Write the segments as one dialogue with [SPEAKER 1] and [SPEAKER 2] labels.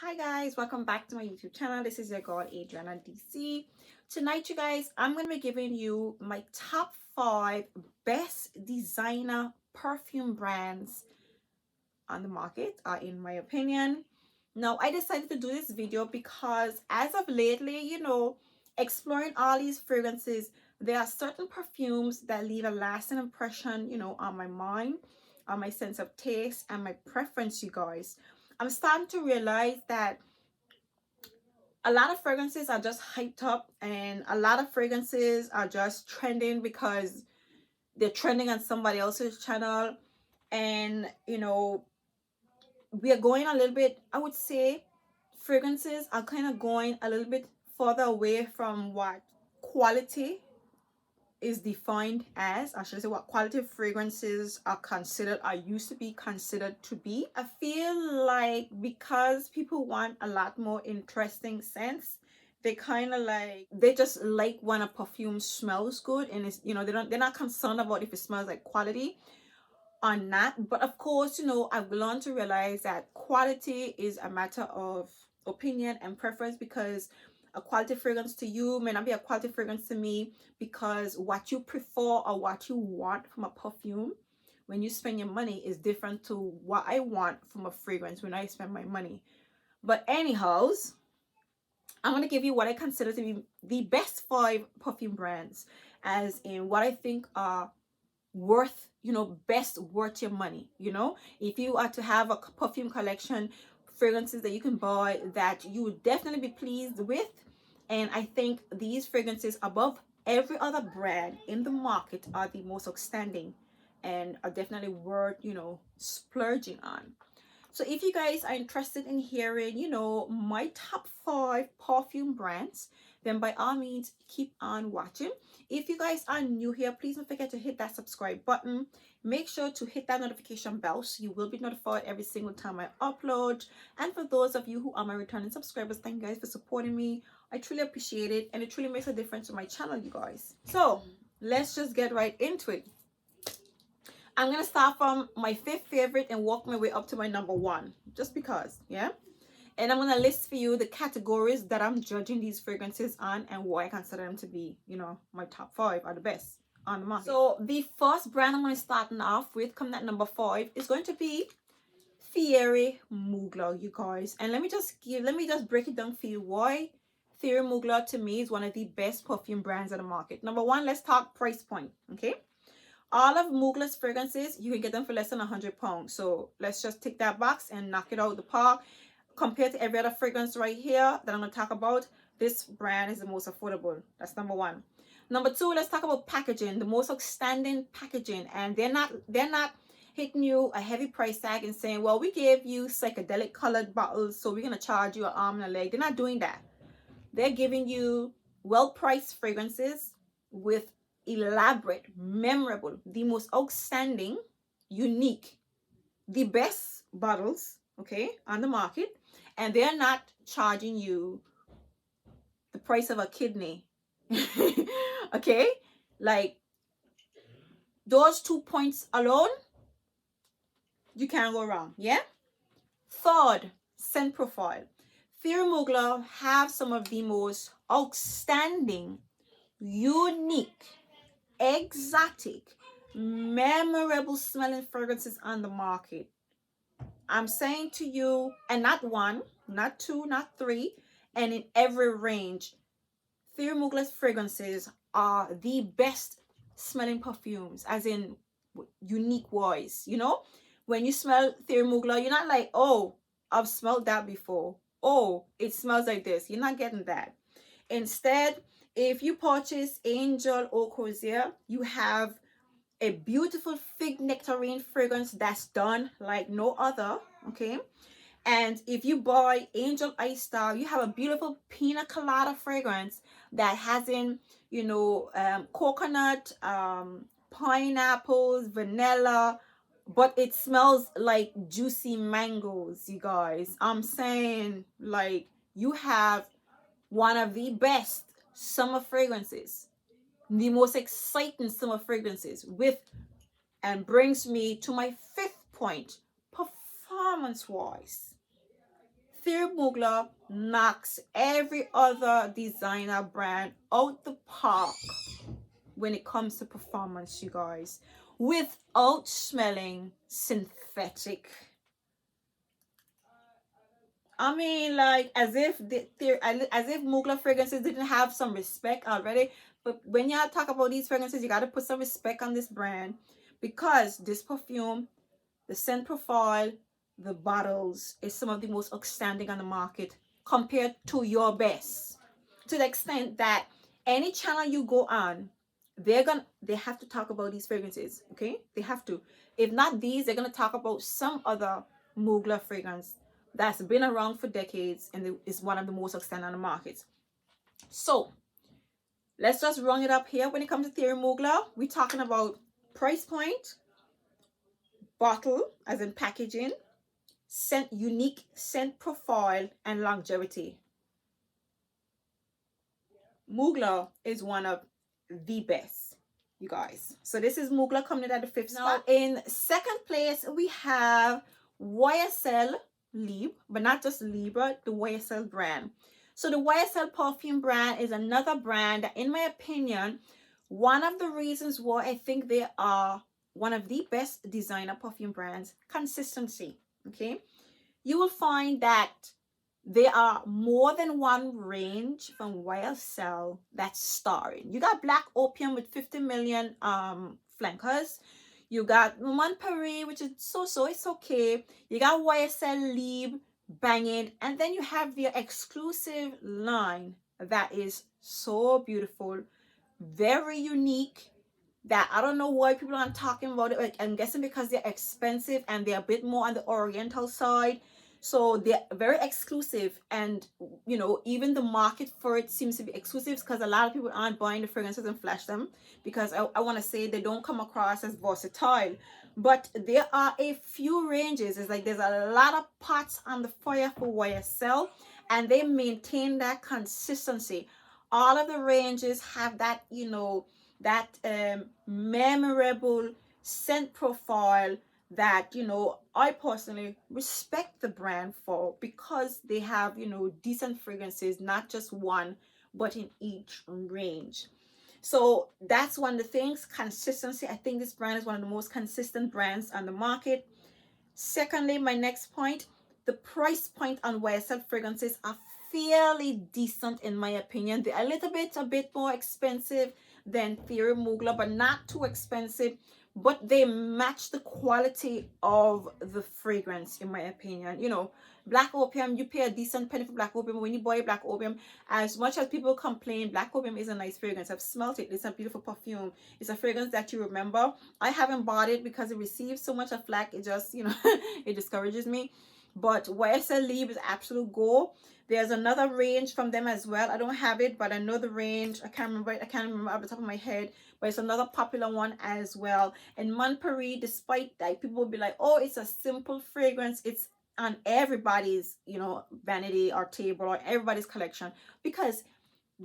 [SPEAKER 1] Hi guys, welcome back to my YouTube channel. This is your girl Adriana DC. Tonight you guys, I'm going to be giving you my top 5 best designer perfume brands on the market, in my opinion. Now I decided to do this video because as of lately, exploring all these fragrances, there are certain perfumes that leave a lasting impression, on my mind, on my sense of taste and my preference, you guys. I'm starting to realize that a lot of fragrances are just hyped up, and a lot of fragrances are just trending because they're trending on somebody else's channel. And we are going a little bit, I would say fragrances are kind of going a little bit further away from what quality is defined as. I should say what quality fragrances are considered, are used to be considered to be. I feel like because people want a lot more interesting scents, they kind of like, they just like when a perfume smells good, and it's, they're not concerned about if it smells like quality or not. But of course, I've learned to realize that quality is a matter of opinion and preference, because a quality fragrance to you may not be a quality fragrance to me, because what you prefer or what you want from a perfume when you spend your money is different to what I want from a fragrance when I spend my money. But anyhows, I'm going to give you what I consider to be the best 5 perfume brands, as in what I think are worth, best worth your money. If you are to have a perfume collection, fragrances that you can buy that you would definitely be pleased with. And I think these fragrances, above every other brand in the market, are the most outstanding and are definitely worth, splurging on. So if you guys are interested in hearing, my top 5 perfume brands, then by all means, keep on watching. If you guys are new here, please don't forget to hit that subscribe button. Make sure to hit that notification bell so you will be notified every single time I upload. And for those of you who are my returning subscribers, thank you guys for supporting me. I truly appreciate it, and it truly makes a difference to my channel, you guys. So let's just get right into it. I'm going to start from my 5th favorite and work my way up to my number 1, just because, yeah? And I'm going to list for you the categories that I'm judging these fragrances on and why I consider them to be, my top 5 are the best on the market. So the first brand I'm going to start off with, coming at number 5, is going to be Thierry Mugler, you guys. And let me just break it down for you why Thierry Mugler to me is one of the best perfume brands on the market. Number 1, let's talk price point, okay? All of Mugler's fragrances, you can get them for less than £100. So let's just tick that box and knock it out of the park. Compared to every other fragrance right here that I'm going to talk about, this brand is the most affordable. That's number 1. Number 2, let's talk about packaging. The most outstanding packaging. And they're not hitting you a heavy price tag and saying, well, we gave you psychedelic colored bottles, so we're going to charge you an arm and a leg. They're not doing that. They're giving you well-priced fragrances with elaborate, memorable, the most outstanding, unique, the best bottles, okay, on the market. And they're not charging you the price of a kidney. Okay, like those 2 points alone, you can't go wrong. Yeah. Third, scent profile. Thierry Mugler have some of the most outstanding, unique, exotic, memorable smelling fragrances on the market. I'm saying to you, and not 1, not 2, not 3, and in every range, Thierry Mugler's fragrances are the best smelling perfumes, as in unique wise. When you smell Thierry Mugler, you're not like, oh, I've smelled that before. Oh, it smells like this. You're not getting that. Instead, if you purchase Angel Eau Croisière, you have a beautiful fig nectarine fragrance that's done like no other, okay? And if you buy Angel Ice Star, you have a beautiful pina colada fragrance that has in, coconut, pineapples, vanilla, but it smells like juicy mangoes, you guys. I'm saying, like, you have one of the best summer fragrances, the most exciting summer fragrances and brings me to my 5th point, performance wise. Thierry Mugler knocks every other designer brand out the park when it comes to performance, you guys, without smelling synthetic. I mean, like, as if as if Mugler fragrances didn't have some respect already. But when y'all talk about these fragrances, you got to put some respect on this brand, because this perfume, the scent profile, the bottles is some of the most outstanding on the market compared to your best. To the extent that any channel you go on, they have to talk about these fragrances. Okay, they have to. If not these, they're gonna talk about some other Mugler fragrance that's been around for decades and is one of the most outstanding on the market. So let's just run it up here. When it comes to Thierry Mugler, we're talking about price point, bottle, as in packaging, scent, unique scent profile, and longevity. Mugler is one of the best, you guys. So this is Mugler coming in at the fifth spot. Now, in second place, we have YSL Libre, but not just Libre, the YSL brand. So the YSL perfume brand is another brand that, in my opinion, one of the reasons why I think they are one of the best designer perfume brands, consistency. Okay, you will find that there are more than one range from YSL that's starring. You got Black Opium with 50 million flankers. You got Paris, which is so, it's okay. You got YSL Libre banging, and then you have their exclusive line that is so beautiful, very unique, that I don't know why people aren't talking about it. Like, I'm guessing because they're expensive and they're a bit more on the oriental side. So they're very exclusive, and you know, even the market for it seems to be exclusive because a lot of people aren't buying the fragrances and flash them, because I want to say they don't come across as versatile. But there are a few ranges. It's like there's a lot of pots on the fire for YSL, and they maintain that consistency. All of the ranges have that, you know, that memorable scent profile that, you know, I personally respect the brand for, because they have, you know, decent fragrances, not just one, but in each range. So that's one of the things, consistency. I think this brand is one of the most consistent brands on the market. Secondly, my next point, the price point on YSL fragrances are fairly decent in my opinion. They're a bit more expensive than Thierry Mugler, but not too expensive. But they match the quality of the fragrance, in my opinion. You know, Black Opium, you pay a decent penny for Black Opium. When you buy Black Opium, as much as people complain, Black Opium is a nice fragrance. I've smelled it. It's a beautiful perfume. It's a fragrance that you remember. I haven't bought it because it receives so much of flack. It just, you know, it discourages me. But YSL Libre is absolute gold. There's another range from them as well. I don't have it, but I know the range. I can't remember it. I can't remember off the top of my head, but it's another popular one as well. And Paris, despite that, people will be like, oh, it's a simple fragrance, it's on everybody's, you know, vanity or table or everybody's collection, because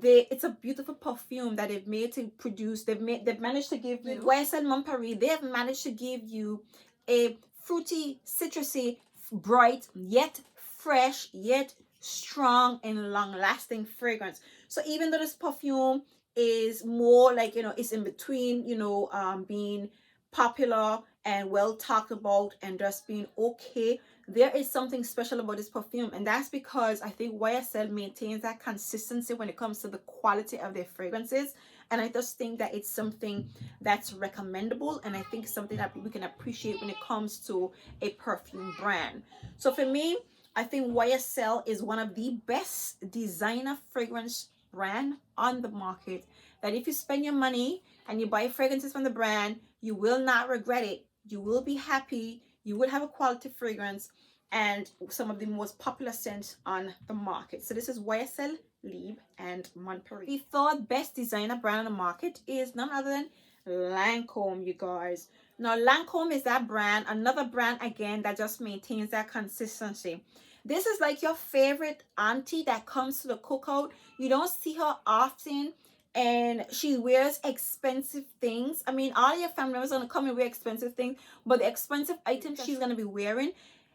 [SPEAKER 1] it's a beautiful perfume that they've made to produce. They've managed to give you, YSL Paris, they have managed to give you a fruity, citrusy, bright, yet fresh, yet strong and long-lasting fragrance. So even though this perfume is more like, you know, it's in between, you know, being popular and well talked about and just being okay, there is something special about this perfume, and that's because I think YSL maintains that consistency when it comes to the quality of their fragrances. And I just think that it's something that's recommendable, and I think it's something that we can appreciate when it comes to a perfume brand. So for me, I think YSL is one of the best designer fragrance brand on the market, that if you spend your money and you buy fragrances from the brand, you will not regret it. You will be happy. You will have a quality fragrance and some of the most popular scents on the market. So this is YSL Libre and Paris. The third best designer brand on the market is none other than LANCôME, you guys. Now LANCôME is that brand, another brand again that just maintains that consistency. This is like your favorite auntie that comes to the cookout. You don't see her often, and she wears expensive things. I mean, all your family members are gonna come and wear expensive things, but the expensive items she's gonna be wearing,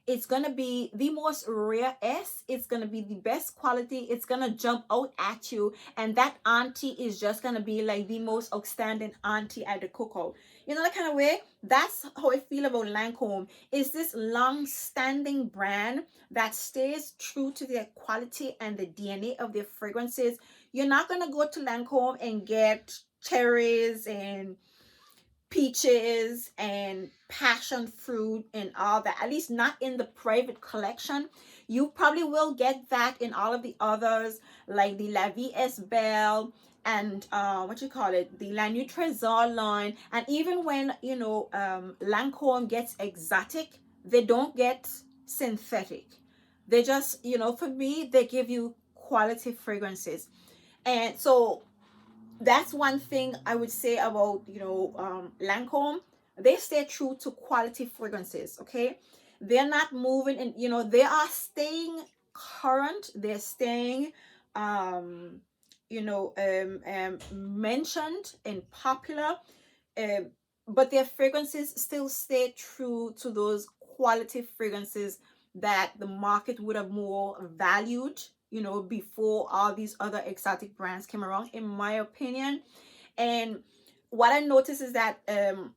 [SPEAKER 1] It's going to be the most rarest. It's going to be the best quality. It's going to jump out at you. And that auntie is just going to be like the most outstanding auntie at the cookout. You know, that kind of way? That's how I feel about Lancôme. It's this long-standing brand that stays true to their quality and the DNA of their fragrances. You're not going to go to Lancôme and get cherries and peaches and passion fruit and all that, at least not in the private collection. You probably will get that in all of the others, like the La Vie Est Belle and what you call it, the La Nuit Trésor line. And even when, you know, Lancôme gets exotic, they don't get synthetic. They just, you know, for me, they give you quality fragrances. And so that's one thing I would say about, you know, Lancome. They stay true to quality fragrances. Okay, they're not moving, and you know, they are staying current. They're staying, um, mentioned and popular. Um, but their fragrances still stay true to those quality fragrances that the market would have more valued, you know, before all these other exotic brands came around, in my opinion. And what I noticed is that,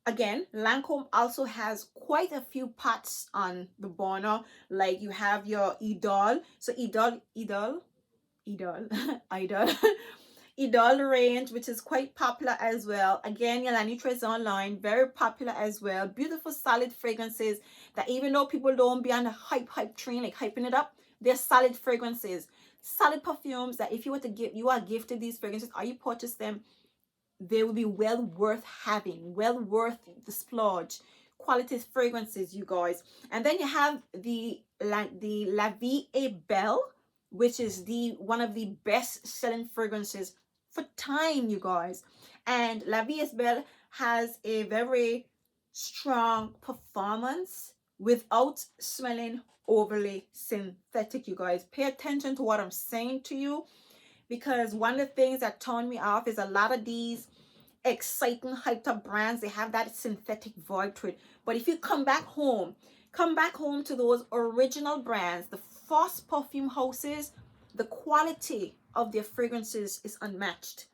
[SPEAKER 1] again, Lancome also has quite a few pots on the burner. Like you have your Idol. So Idol, Idol, Idol range, which is quite popular as well. Again, your La Nuit Trésor line, very popular as well. Beautiful, solid fragrances that even though people don't be on the hype train, like hyping it up, they're solid fragrances. Solid perfumes that if you were to give, you are gifted these fragrances, or you purchase them, they will be well worth having, well worth the splurge. Quality fragrances, you guys. And then you have the La Vie Est Belle, which is the one of the best selling fragrances for time, you guys. And La Vie Est Belle has a very strong performance without smelling overly synthetic, you guys. Pay attention to what I'm saying to you, because one of the things that turned me off is a lot of these exciting hyped up brands, they have that synthetic vibe to it. But if you come back home to those original brands, the first perfume houses, the quality of their fragrances is unmatched.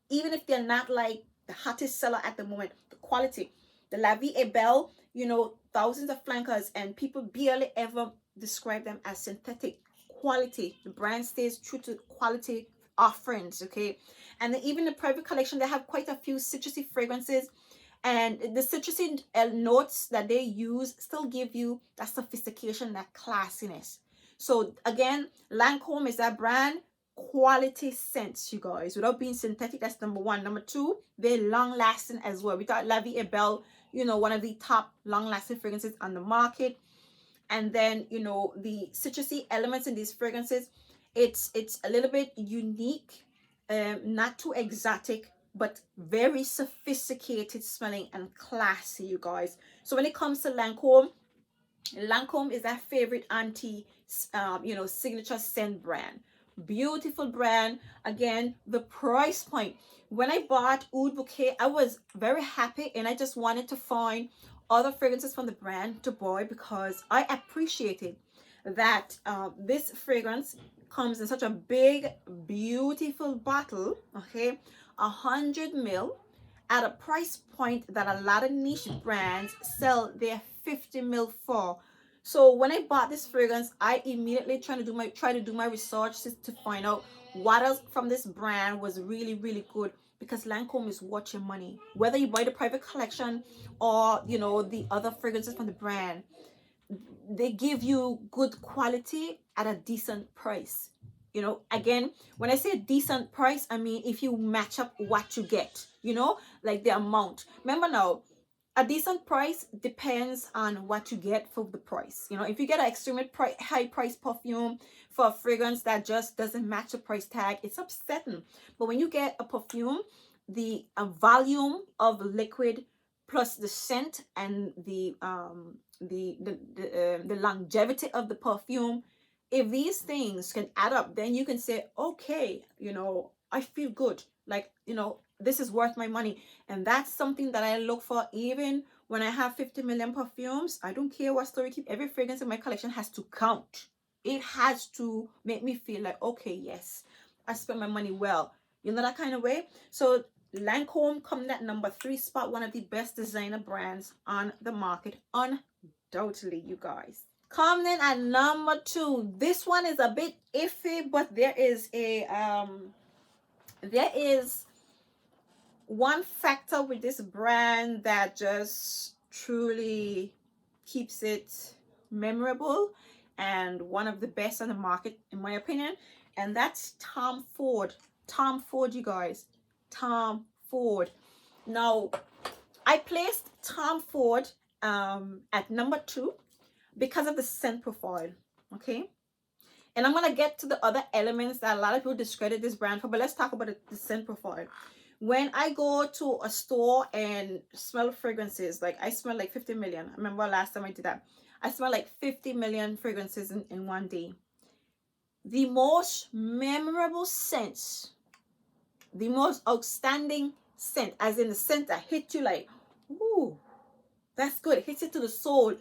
[SPEAKER 1] Even if they're not like the hottest seller at the moment, the quality, the La Vie Est Belle, you know, thousands of flankers, and people barely ever describe them as synthetic. Quality, the brand stays true to quality offerings. Okay, and then even the private collection, they have quite a few citrusy fragrances, and the citrusy notes that they use still give you that sophistication, that classiness. So again, Lancome is that brand, quality scents, you guys, without being synthetic. That's number one. Number two, they're long lasting as well. We got La Vie Est Belle, you know, one of the top long lasting fragrances on the market. And then, you know, the citrusy elements in these fragrances, it's a little bit unique, not too exotic, but very sophisticated smelling and classy, you guys. So when it comes to Lancome, Lancome is that favorite auntie, signature scent brand. Beautiful brand. Again, the price point. When I bought Oud Bouquet, I was very happy, and I just wanted to find other fragrances from the brand to buy, because I appreciated that this fragrance comes in such a big, beautiful bottle. Okay, 100 ml, at a price point that a lot of niche brands sell their 50 ml for. So when I bought this fragrance, I immediately try to do my research to find out what else from this brand was really, really good, because Lancome is worth your money. Whether you buy the private collection or, you know, the other fragrances from the brand, they give you good quality at a decent price. You know, again, when I say decent price, I mean if you match up what you get, you know, like the amount. Remember now, a decent price depends on what you get for the price. You know, if you get an extremely high price perfume for a fragrance that just doesn't match the price tag, it's upsetting. But when you get a perfume, the volume of liquid plus the scent and the longevity of the perfume, if these things can add up, then you can say, okay, you know, I feel good, like, you know, this is worth my money. And that's something that I look for even when I have 50 million perfumes, I don't care what store you keep. Every fragrance in my collection has to count. It has to make me feel like, okay, yes, I spent my money well. You know, that kind of way. So Lancôme come at number 3 spot, one of the best designer brands on the market, undoubtedly, you guys. Coming in at number 2. This one is a bit iffy, but there is one factor with this brand that just truly keeps it memorable and one of the best on the market, in my opinion, and that's Tom Ford. Tom Ford, you guys. Tom Ford. Now, I placed Tom Ford at number 2 because of the scent profile. Okay, and I'm gonna get to the other elements that a lot of people discredit this brand for, but let's talk about the scent profile. When I go to a store and smell fragrances, like I smell like 50 million. I remember last time I did that. I smell like 50 million fragrances in one day. The most memorable scents, the most outstanding scent, as in the scent that hit you like, ooh, that's good. It hits you to the soul.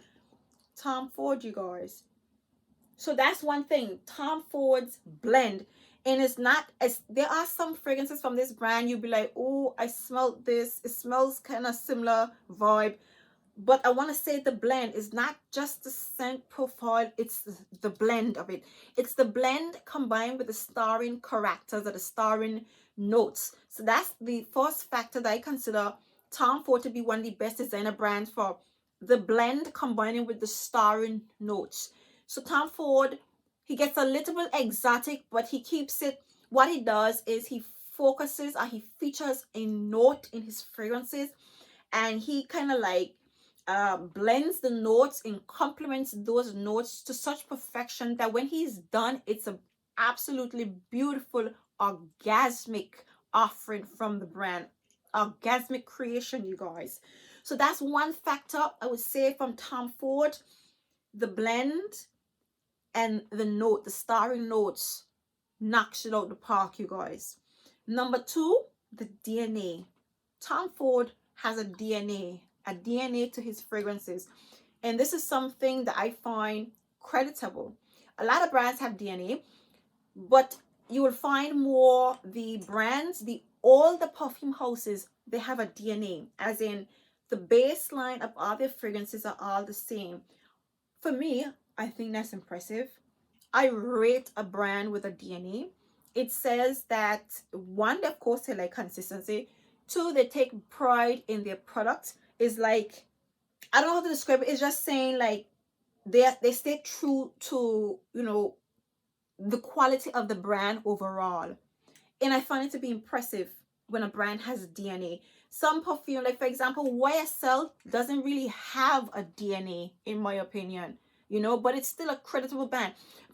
[SPEAKER 1] Tom Ford, you guys. So that's one thing. Tom Ford's blend. And it's not as, there are some fragrances from this brand you'll be like, oh, I smelled this. It smells kind of similar vibe. But I want to say the blend is not just the scent profile, it's the blend of it. It's the blend combined with the starring characters or the starring notes. So that's the first factor that I consider Tom Ford to be one of the best designer brands for, the blend combining with the starring notes. So Tom Ford, he gets a little bit exotic, but he keeps it. What he does is he focuses or he features a note in his fragrances, and he kind of like blends the notes and complements those notes to such perfection that when he's done, it's a absolutely beautiful orgasmic offering from the brand. Orgasmic creation, you guys. So that's one factor I would say from Tom Ford. The blend and the note, the starring notes, knocks it out the park, you guys. Number 2, the DNA. Tom Ford has a DNA to his fragrances. And this is something that I find creditable. A lot of brands have DNA, but you will find more the brands, all the perfume houses, they have a DNA, as in the baseline of all their fragrances are all the same. For me, I think that's impressive. I rate a brand with a DNA. It says that, one, of course, they like consistency. 2, they take pride in their product. Is like, I don't know how to describe it. It's just saying like they stay true to, you know, the quality of the brand overall. And I find it to be impressive when a brand has DNA. Some perfume, like for example, YSL doesn't really have a DNA, in my opinion, you know, but it's still a creditable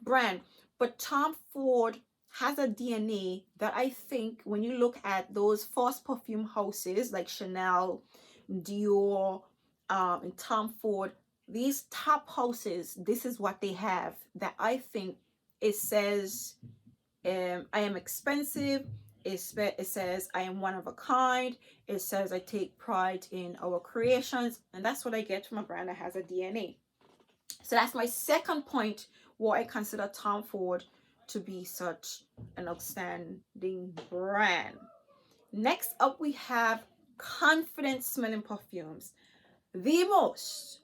[SPEAKER 1] brand. But Tom Ford has a DNA that I think when you look at those first perfume houses like Chanel, Dior, and Tom Ford, these top houses, this is what they have that I think it says, I am expensive. It says I am one of a kind. It says I take pride in our creations, and that's what I get from a brand that has a DNA. So that's my second point why I consider Tom Ford to be such an outstanding brand. Next up, we have confident smelling perfumes. The most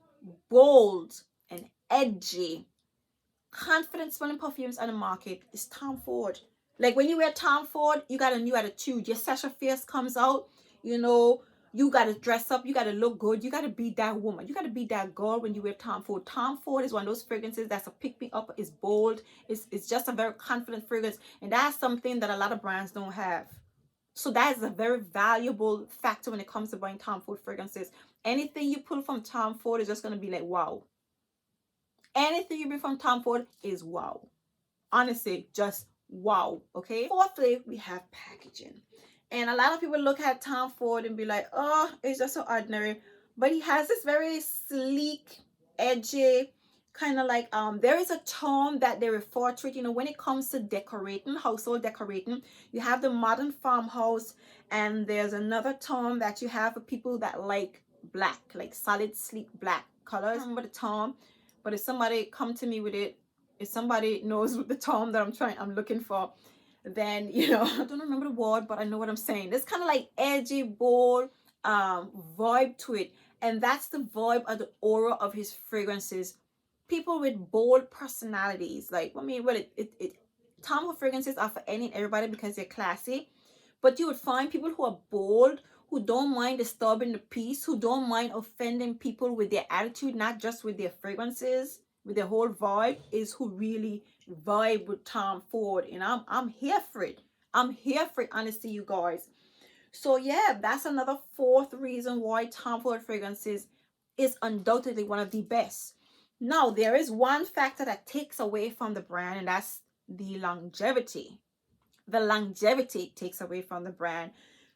[SPEAKER 1] bold and edgy confident smelling perfumes on the market is Tom Ford. Like when you wear Tom Ford, you got a new attitude. Your Sasha Fierce comes out, you know, you got to dress up, you got to look good, you got to be that woman, you got to be that girl when you wear Tom Ford. Tom Ford is one of those fragrances that's a pick me up, it's bold, it's just a very confident fragrance, and that's something that a lot of brands don't have. So that is a very valuable factor when it comes to buying Tom Ford fragrances. Anything you pull from Tom Ford is just going to be like, wow. Anything you bring from Tom Ford is wow. Honestly, just wow. Okay. Fourthly, we have packaging. And a lot of people look at Tom Ford and be like, oh, it's just so ordinary. But he has this very sleek, edgy, kind of like, there is a term that they refer to it, you know, when it comes to decorating, household decorating. You have the modern farmhouse, and there's another term that you have for people that like black, like solid sleek black colors. I don't remember the term, but if somebody come to me with it, if somebody knows the term that I'm looking for, then you know, I don't remember the word, but I know what I'm saying. There's kind of like edgy, bold vibe to it, and that's the vibe of the aura of his fragrances. People with bold personalities, like, I mean, well, Tom Ford fragrances are for any and everybody because they're classy, but you would find people who are bold, who don't mind disturbing the peace, who don't mind offending people with their attitude, not just with their fragrances, with their whole vibe, is who really vibe with Tom Ford. And I'm here for it. I'm here for it, honestly, you guys. So yeah, that's another fourth reason why Tom Ford fragrances is undoubtedly one of the best. Now, there is one factor that takes away from the brand, and that's the longevity. The longevity takes away from the brand.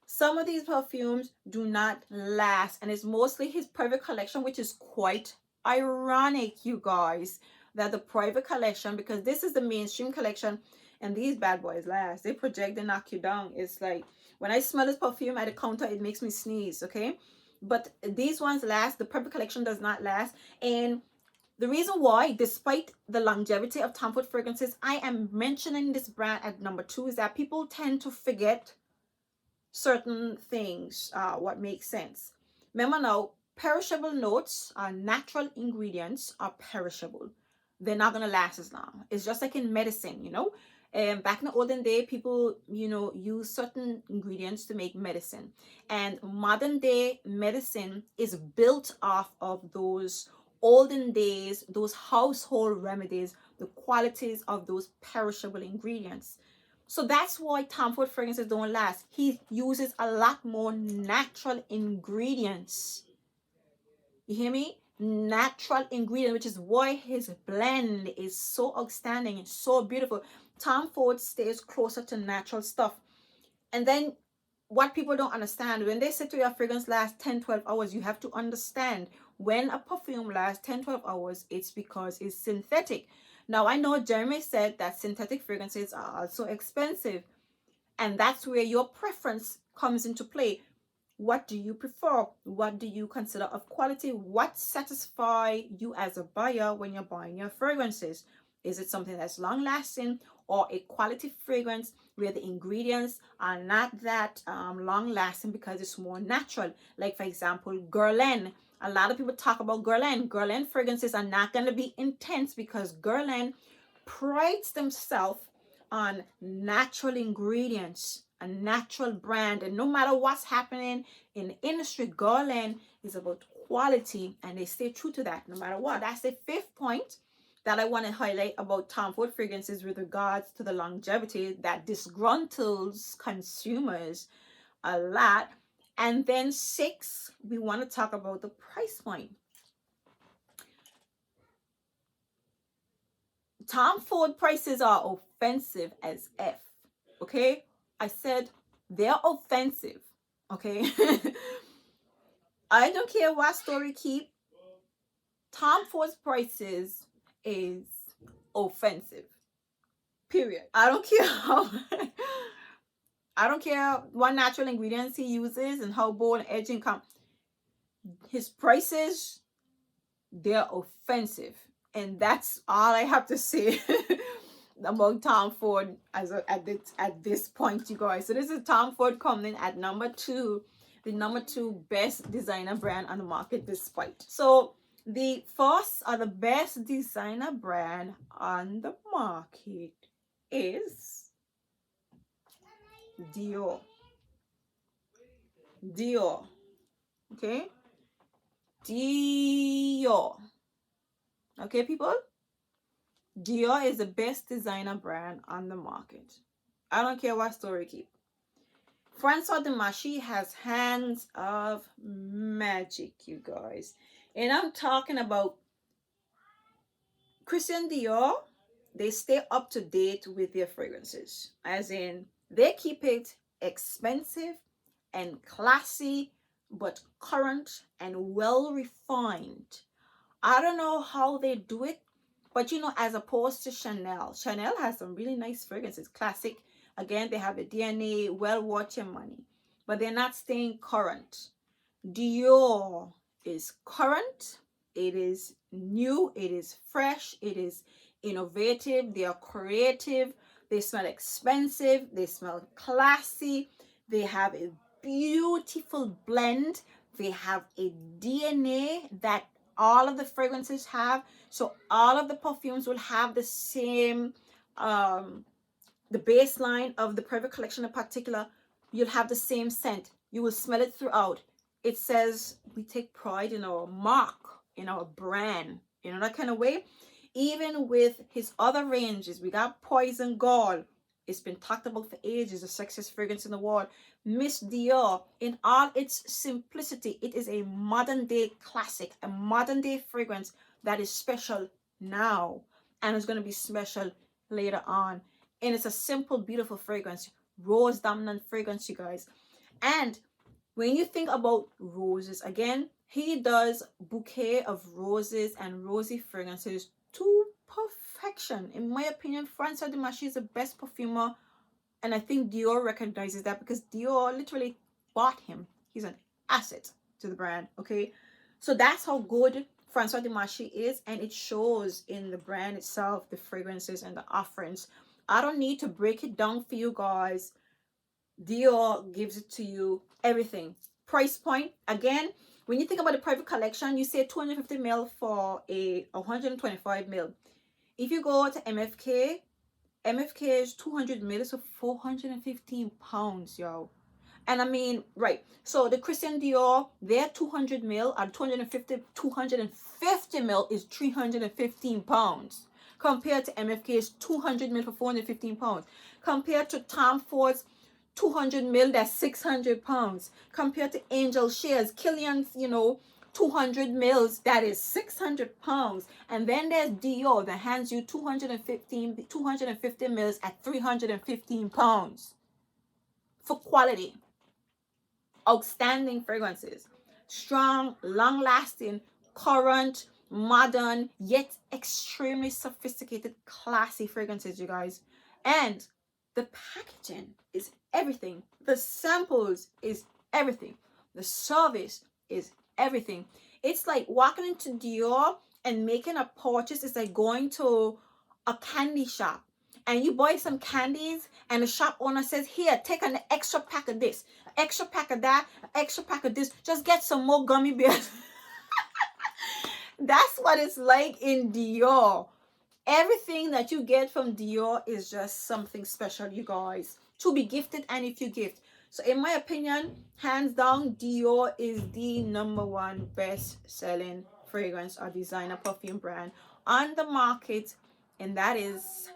[SPEAKER 1] Some of these perfumes do not last, and it's mostly his private collection, which is quite ironic, you guys, that the private collection, because this is the mainstream collection, and these bad boys last. They project, they knock you down. It's like when I smell this perfume at the counter, it makes me sneeze, okay? But these ones last. The private collection does not last. And the reason why, despite the longevity of Tom Ford fragrances, I am mentioning this brand at number 2 is that people tend to forget certain things, what makes sense. Remember now, perishable notes, natural ingredients are perishable. They're not going to last as long. It's just like in medicine, you know. Back in the olden day, people, you know, use certain ingredients to make medicine. And modern day medicine is built off of those olden days, those household remedies, the qualities of those perishable ingredients. So that's why Tom Ford fragrances don't last. He uses a lot more natural ingredients. You hear me? Natural ingredient, which is why his blend is so outstanding and so beautiful. Tom Ford stays closer to natural stuff. And then what people don't understand, when they say to your fragrance lasts 10-12 hours, you have to understand when a perfume lasts 10-12 hours, it's because it's synthetic. Now, I know Jeremy said that synthetic fragrances are also expensive, and that's where your preference comes into play. What do you prefer? What do you consider of quality? What satisfies you as a buyer when you're buying your fragrances? Is it something that's long lasting, or a quality fragrance where the ingredients are not that long lasting because it's more natural? Like, for example, Guerlain. A lot of people talk about Guerlain. Guerlain fragrances are not going to be intense because Guerlain prides themselves on natural ingredients, a natural brand, and no matter what's happening in the industry, Guerlain is about quality, and they stay true to that no matter what. That's the fifth point that I want to highlight about Tom Ford fragrances with regards to the longevity that disgruntles consumers a lot. And then 6, we want to talk about the price point. Tom Ford prices are offensive as F. Okay? I said they're offensive. Okay? I don't care what story keep. Tom Ford's prices is offensive. Period. I don't care how I don't care what natural ingredients he uses and how bold and edgy come. His prices, they're offensive. And that's all I have to say about Tom Ford at this point, you guys. So this is Tom Ford coming in at number 2, the number 2 best designer brand on the market despite. So the first or the best designer brand on the market is DIOR. DIOR. Okay? DIOR. Okay, people? DIOR is the best designer brand on the market. I don't care what story keep. Francois Demachy has hands of magic, you guys. And I'm talking about Christian Dior. They stay up to date with their fragrances. As in, they keep it expensive and classy, but current and well refined. I don't know how they do it, but you know, as opposed to Chanel. Chanel has some really nice fragrances, classic. Again, they have the DNA, well worth your money, but they're not staying current. Dior is current, it is new, it is fresh, it is innovative, they are creative, they smell expensive, they smell classy, they have a beautiful blend, they have a DNA that all of the fragrances have. So all of the perfumes will have the same the baseline of the Private Collection in particular. You'll have the same scent, you will smell it throughout. It says we take pride in our mark, in our brand, you know, that kind of way. Even with his other ranges, we got Poison Gall. It's been talked about for ages, the sexiest fragrance in the world. Miss Dior, in all its simplicity, it is a modern day classic, a modern day fragrance that is special now and is going to be special later on. And it's a simple, beautiful fragrance, rose dominant fragrance, you guys. And when you think about roses, again, he does bouquet of roses and rosy fragrances to perfection. In my opinion, François Dimashi is the best perfumer, and I think Dior recognizes that because Dior literally bought him. He's an asset to the brand, okay? So that's how good François Dimashi is, and it shows in the brand itself, the fragrances and the offerings. I don't need to break it down for you guys. Dior gives it to you, everything. Price point, again, when you think about the Private Collection, you say 250 ml for a 125 ml. If you go to MFK, MFK is 200 ml, so 415 pounds, yo. And I mean, right, so the Christian Dior, their 200 ml and 250 ml is 315 pounds compared to MFK's 200 ml for 415 pounds, compared to Tom Ford's 200 ml, that's 600 pounds, compared to Angel Shares, Killian's, you know, 200 mils, that is 600 pounds. And then there's Dior that hands you 250 mils at 315 pounds for quality. Outstanding fragrances, strong, long lasting, current, modern, yet extremely sophisticated, classy fragrances, you guys. And the packaging is everything, the samples is everything, the service is everything. It's like walking into Dior and making a purchase. It's like going to a candy shop and you buy some candies and the shop owner says, here, take an extra pack of this, extra pack of that, extra pack of this, just get some more gummy bears. That's what it's like in Dior. Everything that you get from Dior is just something special, you guys, to be gifted. And if you gift, so in my opinion, hands down, Dior is the #1 best selling fragrance or designer perfume brand on the market, and that is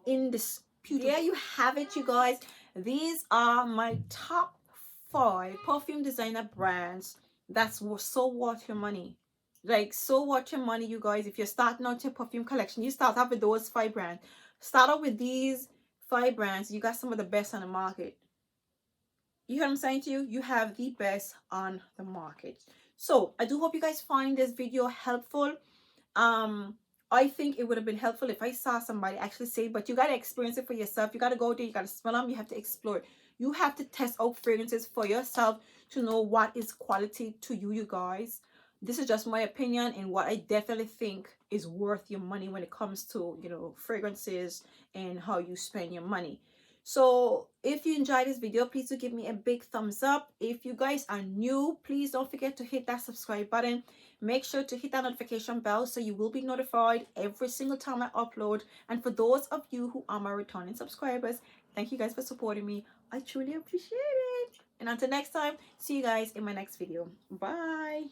[SPEAKER 1] indisputable. There you have it, you guys. These are my top 5 perfume designer brands that's so worth your money. Like, so worth your money, you guys. If you're starting out your perfume collection, you start off with those 5 brands. Start out with these 5 brands. You got some of the best on the market. You hear what I'm saying to you? You have the best on the market. So I do hope you guys find this video helpful. I think it would have been helpful if I saw somebody actually say, but you got to experience it for yourself. You got to go there, you got to smell them, you have to explore it. You have to test out fragrances for yourself to know what is quality to you, you guys. This is just my opinion and what I definitely think is worth your money when it comes to, you know, fragrances and how you spend your money. So if you enjoyed this video, please do give me a big thumbs up. If you guys are new, please don't forget to hit that subscribe button. Make sure to hit that notification bell so you will be notified every single time I upload. And for those of you who are my returning subscribers, thank you guys for supporting me. I truly appreciate it. And until next time, see you guys in my next video. Bye.